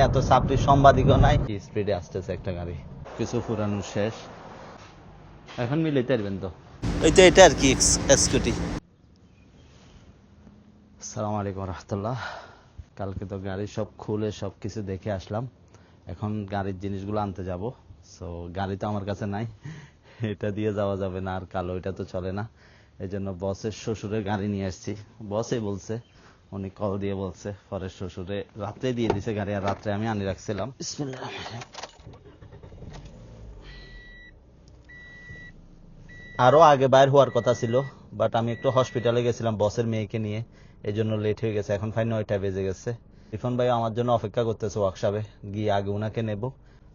এত সাপ্লি সাংবাদিকও নাই, স্পিডে আসতেছে একটা গাড়ি, কিছু পুরানো শেষ, এখন মিলাইতে পারবেন তো। ওই তো এটা আর কি স্কুটি। আসসালামু আলাইকুম রহমতুল্লাহ। কালকে তো গাড়ি সব খুলে সব কিছু দেখে আসলাম, এখন গাড়ির জিনিসগুলো আনতে যাব। সো গাড়ি তো আমার কাছে নাই, এটা দিয়ে যাওয়া যাবে না, আর কালো এটা তো চলে না। এই জন্য বসের শ্বশুরের গাড়ি নিয়ে আসছি। বসে বলছে, উনি কল দিয়ে বলছে, পরে শ্বশুরে রাত্রে দিয়ে দিছে গাড়ি, আর রাত্রে আমি আনি রাখছিলাম। বিসমিল্লাহ। আরো আগে বাইর হওয়ার কথা ছিল, বাট আমি একটু হসপিটালে গেছিলাম বসের মেয়েকে নিয়ে, এই জন্য লেট হয়ে গেছে। এখন ফাইন 9টা বেজে গেছে। রিফন ভাই আমার জন্য অপেক্ষা করতেছে ওয়ার্কশপে, গিয়ে আগে উনাকে নেব।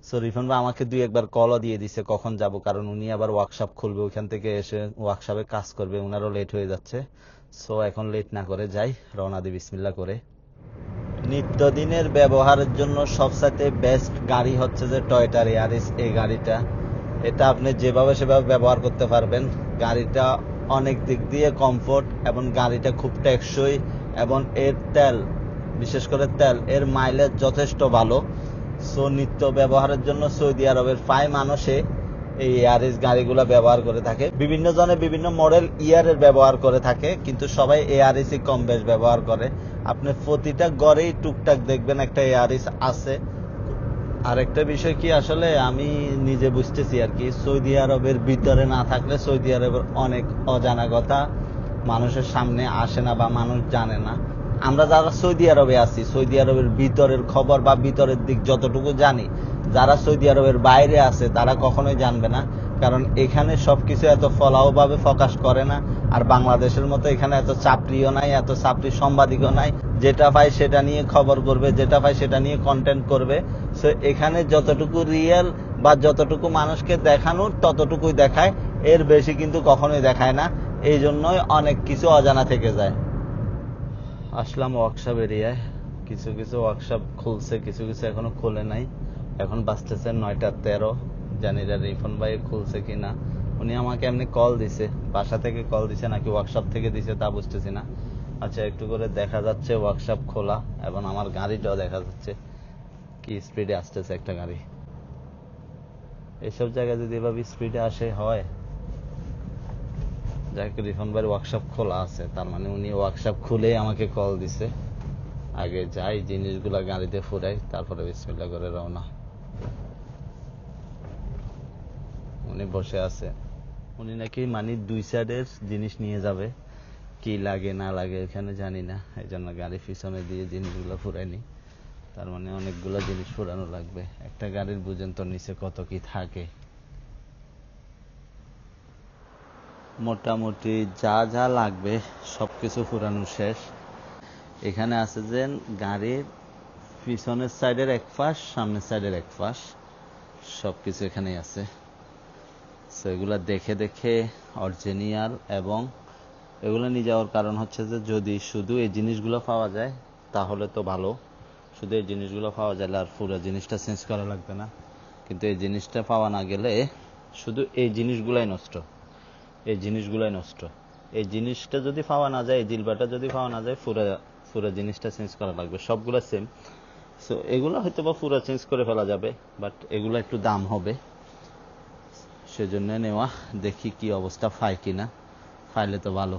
সো রিফন ভাই আমাকে দুই একবার কলও দিয়ে দিছে কখন যাব, কারণ উনি আবার ওয়ার্কশপ খুলবে, ওইখান থেকে এসে ওয়ার্কশপে কাজ করবে, উনারও লেট হয়ে যাচ্ছে। সো এখন লেট না করে যাই, রওনা দি বিসমিল্লাহ করে। নিত্যদিনের ব্যবহারের জন্য সবসাথে বেস্ট গাড়ি হচ্ছে যে টয়োটার ইয়ারিস। এই গাড়িটা, এটা আপনি যেভাবে সেভাবে ব্যবহার করতে পারবেন। গাড়িটা অনেক দিক দিয়ে কমফোর্ট, এবং গাড়িটা খুব টেকসই, এবং এর তেল, বিশেষ করে তেল, এর মাইলেজ যথেষ্ট ভালো। সো নিত্য ব্যবহারের জন্য সৌদি আরবের প্রায় মানুষে এই ইয়ারিস গাড়িগুলো ব্যবহার করে থাকে। বিভিন্ন জনে বিভিন্ন মডেল ইয়ারের ব্যবহার করে থাকে, কিন্তু সবাই এয়ারিসই কম বেশ ব্যবহার করে। আপনি প্রতিটা গড়েই টুকটাক দেখবেন একটা এয়ারিস আছে। আরেকটা বিষয় কি, আসলে আমি নিজে বুঝতেছি আর কি, সৌদি আরবের ভিতরে না থাকলে সৌদি আরবের অনেক অজানা কথা মানুষের সামনে আসে না বা মানুষ জানে না। আমরা যারা সৌদি আরবে আছি, সৌদি আরবের ভিতরের খবর বা ভিতরের দিক যতটুকু জানি, যারা সৌদি আরবের বাইরে আছে তারা কখনোই জানবে না, কারণ এখানে সবকিছু এত ফলাও ভাবে প্রকাশ করে না। আর বাংলাদেশের মতো এখানে এত চাপড়িও নাই, এত চাপড়ি সাংবাদিকও নাই, যেটা পায় সেটা নিয়ে খবর করবে, যেটা পায় সেটা নিয়ে কন্টেন্ট করবে। সো এখানে যতটুকু রিয়েল বা যতটুকু মানুষকে দেখানোর ততটুকুই দেখায়, এর বেশি কিন্তু কখনোই দেখায় না। এই জন্যই অনেক কিছু অজানা থেকে যায়। আসলাম ওয়ার্কশপ এরিয়ায়, কিছু কিছু ওয়ার্কশপ খুলছে, কিছু কিছু এখনো খোলে নাই। এখন বাজতেছে 9টা 13। জানি না রিফন ভাই খুলছে কিনা। উনি আমাকে এমনি কল দিছে, বাসা থেকে কল দিছে নাকি ওয়ার্কশপ থেকে দিছে তা বুঝতেছি না। আচ্ছা, একটু করে দেখা যাচ্ছে ওয়ার্কশপ খোলা, এবং আমার গাড়িটাও দেখা যাচ্ছে কি স্পিডে আসতেছে একটা গাড়ি। এসব জায়গায় যদি এভাবে স্পিডে আসে হয়, যাক রিফন ভাইয়ের ওয়ার্কশপ খোলা আছে, তার মানে উনি ওয়ার্কশপ খুলেই আমাকে কল দিছে। আগে যাই, জিনিসগুলা গাড়িতে ফুরাই, তারপরে বিসমিল্লাহ করে রওনা। উনি বসে আছে, উনি নাকি মানে 2 সাইডের জিনিস নিয়ে যাবে, কি লাগে না লাগে এখানে জানি না, এই জন্য গাড়ি পিছনে দিয়ে জিনিসগুলো ফুরাইনি। তার মানে অনেকগুলো জিনিস ফুরানো লাগবে। একটা গাড়ির বুঝেন তো নিচে কত কি থাকে। মোটামুটি যা যা লাগবে সবকিছু ফুরানো শেষ। এখানে আছে যে গাড়ির পিছনের সাইডের এক পাশ, সামনের সাইডের এক পাশ, সবকিছু এখানেই আছে। সো এগুলা দেখে দেখে অরিজিনাল, এবং এগুলো নিয়ে যাওয়ার কারণ হচ্ছে যে যদি শুধু এই জিনিসগুলো পাওয়া যায় তাহলে তো ভালো, শুধু এই জিনিসগুলো পাওয়া গেলে আর পুরো জিনিসটা চেঞ্জ করা লাগবে না। কিন্তু এই জিনিসটা পাওয়া না গেলে শুধু এই জিনিসগুলাই নষ্ট, এই জিনিসগুলাই নষ্ট। এই জিনিসটা যদি পাওয়া না যায়, এই জিলবাটা যদি পাওয়া না যায়, পুরো পুরো জিনিসটা চেঞ্জ করা লাগবে, সবগুলো সেম। সো এগুলো হয়তো বা পুরো চেঞ্জ করে ফেলা যাবে, বাট এগুলো একটু দাম হবে, সেজন্য নেওয়া। দেখি কি অবস্থা, পাই কিনা, পাইলে তো ভালো।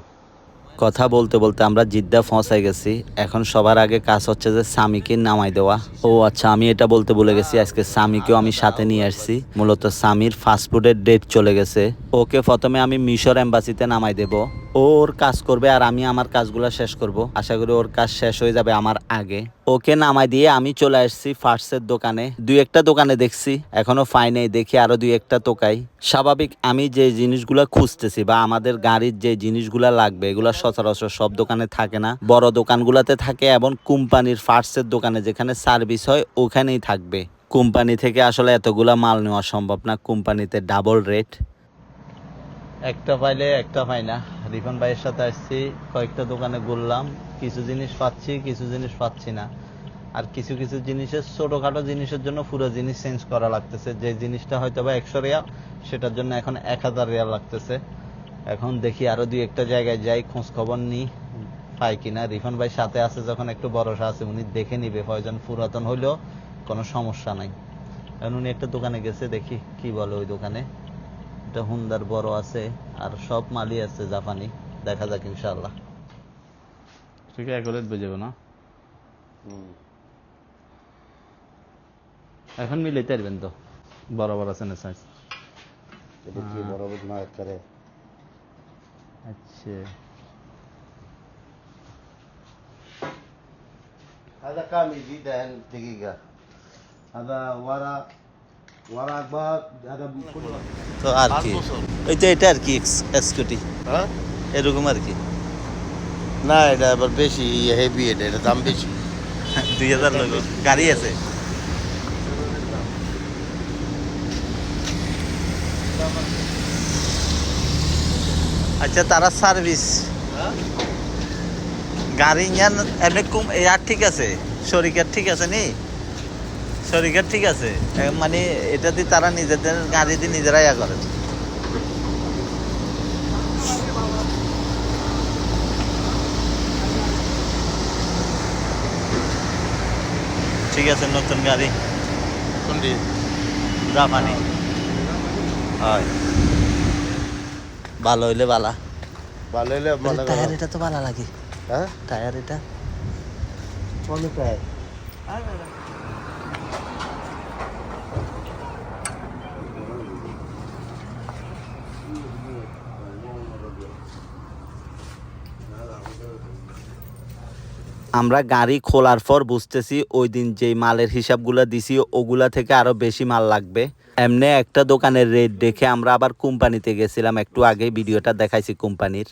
কথা বলতে বলতে আমরা জিদ্দা পৌঁছায় গেছি। এখন সবার আগে কাজ হচ্ছে যে সামিকে নামাই দেওয়া। ও আচ্ছা, আমি এটা বলতে ভুলে গেছি, আজকে সামিকেও আমি সাথে নিয়ে আসছি। মূলত সামির ফাস্টফুডের ডেট চলে গেছে। ওকে প্রথমে আমি মিশর এম্বাসিতে নামাই দেব, ওর কাজ করবে আর আমি আমার কাজগুলো শেষ করব। আশা করি ওর কাজ শেষ হয়ে যাবে আমার আগে। ওকে নামাই দিয়ে আমি চলে আসছি ফার্স্টের দোকানে। দুই একটা দোকানে দেখছি, এখনো পাই নাই, দেখি আরো দুই একটা তোকাই। স্বাভাবিক, আমি যে জিনিসগুলো খুঁজতেছি বা আমাদের গাড়ির যে জিনিসগুলো লাগবে, এগুলো সচরাচর সব দোকানে থাকে না, বড় দোকানগুলোতে থাকে, এবং কোম্পানির ফার্স্টের দোকানে যেখানে সার্ভিস হয় ওখানেই থাকবে। কোম্পানি থেকে আসলে এতগুলা মাল নেওয়া সম্ভব না, কোম্পানিতে ডাবল রেট। একটা পাইলে একটা পাই না। রিফান ভাইয়ের সাথে আসছি, কয়েকটা দোকানে ঘুরলাম, কিছু জিনিস পাচ্ছি, কিছু জিনিস পাচ্ছি না। আর কিছু কিছু জিনিসের, ছোটখাটো জিনিসের জন্য পুরো জিনিস চেঞ্জ করা লাগতেছে। যে জিনিসটা হয়তো বা 100 রিয়াল, সেটার জন্য এখন 1000 রিয়াল লাগতেছে। এখন দেখি আরো দুই একটা জায়গায় যাই, খোঁজ খবর নিই পাই কিনা। রিফান ভাই সাথে আছে যখন একটু ভরসা আছে, উনি দেখে নিবে, প্রয়োজন পুরাতন হইলেও কোনো সমস্যা নাই। এখন উনি একটা দোকানে গেছে, দেখি কি বলে ওই দোকানে। এটা হুন্ডার বড় আছে আর সব মালই আছে জাপানি, দেখা যাক ইনশাআল্লাহ। ঠিক আছে, অ্যাকুরেট বুঝাবো না এখন মিলাইতে পারবেন তো, বরাবর আছে না সাইজ? এটা কি বরাবর না করে? আচ্ছা هذا كامل جدا دقيقة. هذا ورا أكبر. هذا بكل তো আর কি, ওই তো এটা আর কি স্কুটি ها؟ এরকম আর কি। না এটা আবার বেশি হেভি, এটা দাম বেশি। 2000 লোক গাড়ি আছে। আচ্ছা তারা সার্ভিস গাড়ি ইয়ান এমনি কম ইয়ার ঠিক আছে, শরিকার ঠিক আছে নি, শরিকার ঠিক আছে, মানে এটা দিয়ে তারা নিজেদের গাড়ি দিয়ে নিজেরাই ইয়া করে। ঠিক আছে, নতুন গাড়ি কোনটি? জাপানি হয়, ভালো হইলে বালা। ভালো হলে মনে করো। টায়ার এটা তো ভালো লাগে, হ্যাঁ টায়ার এটা কোন টায়ার? আমরা গাড়ি খোলার পর বুঝতেছি ওই দিন যেই মালের হিসাবগুলো দিছি ওগুলা থেকে আরো বেশি মাল লাগবে। এমনি একটা দোকানের রেট দেখে আমরা আবার কোম্পানিতে গেছিলাম, একটু আগে ভিডিওটা দেখাইছি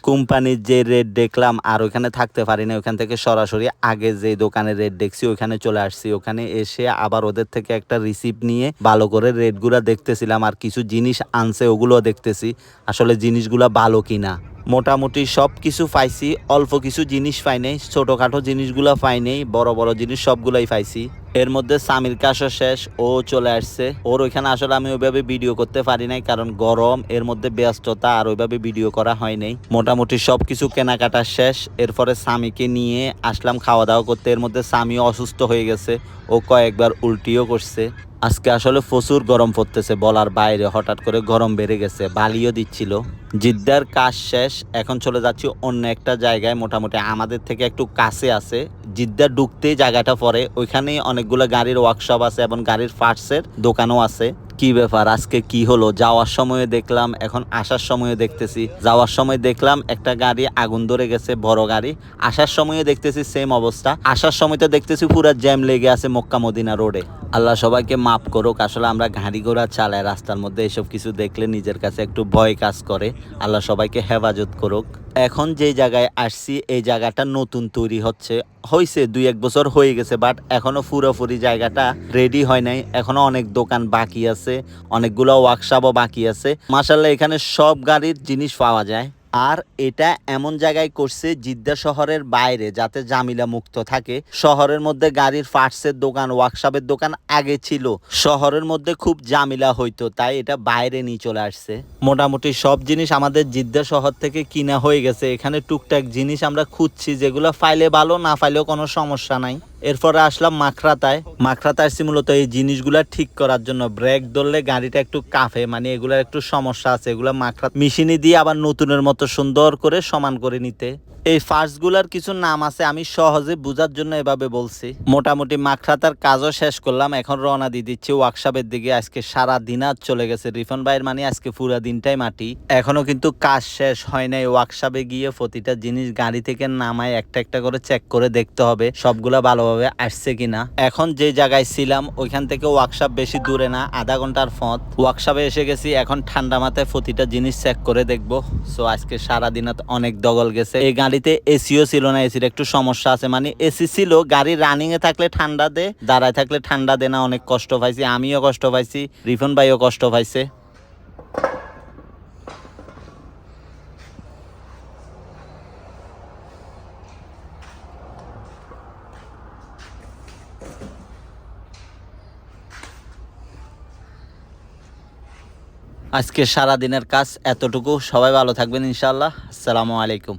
কোম্পানির যে রেট দেখলাম আর ওখানে থাকতে পারি না, ওখান থেকে সরাসরি আগে যে দোকানের রেট দেখছি ওখানে চলে আসছি। ওখানে এসে আবার ওদের থেকে একটা রিসিপ্ট নিয়ে ভালো করে রেটগুলা দেখতেছিলাম, আর কিছু জিনিস আনছে ওগুলো দেখতেছি আসলে জিনিসগুলা ভালো কিনা। মোটামুটি সব কিছু পাইছি, অল্প কিছু জিনিস পাই নাই, ছোটখাটো জিনিসগুলো পাই নাই, বড় বড় জিনিস সবগুলাই পাইছি। এর মধ্যে সামির কাজও শেষ, ও চলে আসছে। ওর ওইখানে আসলে আমি ওইভাবে ভিডিও করতে পারি নাই, কারণ গরম, এর মধ্যে ব্যস্ততা, আর ওইভাবে ভিডিও করা হয় নাই। মোটামুটি সব কিছু কেনাকাটা শেষ, এরপরে স্বামীকে নিয়ে আসলাম খাওয়া দাওয়া করতে। এর মধ্যে স্বামীও অসুস্থ হয়ে গেছে, ও কয়েকবার উল্টিও করছে। আজকে আসলে প্রচুর গরম পড়তেছে বলার বাইরে, হঠাৎ করে গরম বেড়ে গেছে, বালিও দিচ্ছিল। জিদ্দার কাজ শেষ, এখন চলে যাচ্ছি অন্য একটা জায়গায়, মোটামুটি আমাদের থেকে একটু কাছে আছে। জিদ্দার ঢুকতেই জায়গাটা পড়ে, ওইখানেই অনেকগুলো গাড়ির ওয়ার্কশপ আছে এবং গাড়ির পার্টসের দোকানও আছে। কি ব্যাপার আজকে কি হলো, যাওয়ার সময় দেখলাম, এখন আসার সময় দেখতেছি। যাওয়ার সময় দেখলাম একটা গাড়ি আগুন ধরে গেছে, বড় গাড়ি। আসার সময় দেখতেছি সেম অবস্থা, আসার সময় তো দেখতেছি পুরো জ্যাম লেগে আছে মক্কা মদিনা রোডে। আল্লাহ সবাইকে মাফ করুক, আসলে আমরা গাড়ি ঘোড়া চালাই, রাস্তার মধ্যে এসব কিছু দেখলে নিজের কাছে একটু ভয় কাজ করে। আল্লাহ সবাইকে হেফাজত করুক। এখন যে জায়গায় আসছি এই জায়গাটা নতুন তৈরি হচ্ছে, হয়েছে 2-1 বছর হয়ে গেছে, বাট এখনো পুরোপুরি জায়গাটা রেডি হয় নাই, এখনো অনেক দোকান বাকি আছে, অনেকগুলো ওয়ার্কশপও বাকি আছে। মাশাআল্লাহ এখানে সব গাড়ির জিনিস পাওয়া যায়। আর এটা এমন জায়গায় করছে জিদ্দা শহরের বাইরে, যাতে জামিলা মুক্ত থাকে। শহরের মধ্যে গাড়ির পার্টসের দোকান, ওয়ার্কশপের দোকান আগে ছিল, শহরের মধ্যে খুব জামিলা হইতো, তাই এটা বাইরে নিয়ে চলে আসছে। মোটামুটি সব জিনিস আমাদের জিদ্দা শহর থেকে কিনা হয়ে গেছে। এখানে টুকটাক জিনিস আমরা খুঁজছি, যেগুলো ফাইলে ভালো, না ফাইলেও কোনো সমস্যা নাই। এরপরে আসলাম মাখরাতায়। মাখরাতায় আসছি মূলত এই জিনিসগুলা ঠিক করার জন্য। ব্রেক ধরলে গাড়িটা একটু কাঁপে, মানে এগুলার একটু সমস্যা আছে, এগুলা মাখরাত মেশিনে দিয়ে আবার নতুনের মতো সুন্দর করে সমান করে নিতে। এই ফার্স্টগুলার কিছু নাম আছে, আমি সহজে বোঝার জন্য এভাবে বলছি। মোটামুটি মাখরাতার কাজও শেষ করলাম, এখন রওনা দিয়ে দিচ্ছি ওয়ার্কশপের দিকে। আজকে সারা দিন আজ চলে গেছে রিফন ভাইয়ের, মানে আজকে পুরো দিনটাই মাটি। এখনো কিন্তু কাজ শেষ হয় নাই। ওয়ার্কশপে গিয়ে প্রতিটা জিনিস গাড়ি থেকে নামায় একটা একটা করে চেক করে দেখতে হবে সবগুলা ভালোভাবে আসছে কিনা। এখন যে জায়গায় ছিলাম ওইখান থেকে ওয়ার্কশপ বেশি দূরে না, আধা ঘন্টার পথ। ওয়ার্কশপে এসে গেছি, এখন ঠান্ডা মাথায় প্রতিটা জিনিস চেক করে দেখবো। সো আজকে সারা দিন অনেক দগল গেছে। এই গাড়িতে এসিও ছিল না, এসির একটু সমস্যা আছে, মানে এসি ছিল, গাড়ি রানিং এ থাকলে ঠান্ডা দে, দাঁড়ায় থাকলে ঠান্ডা দে না। অনেক কষ্ট পাইছি, আমিও কষ্ট পাইছি, রিফন ভাইও কষ্ট পাইছে। আজকে সারা দিনের কাজ এতটুকু। সবাই ভালো থাকবেন ইনশাআল্লাহ। আসসালামু আলাইকুম।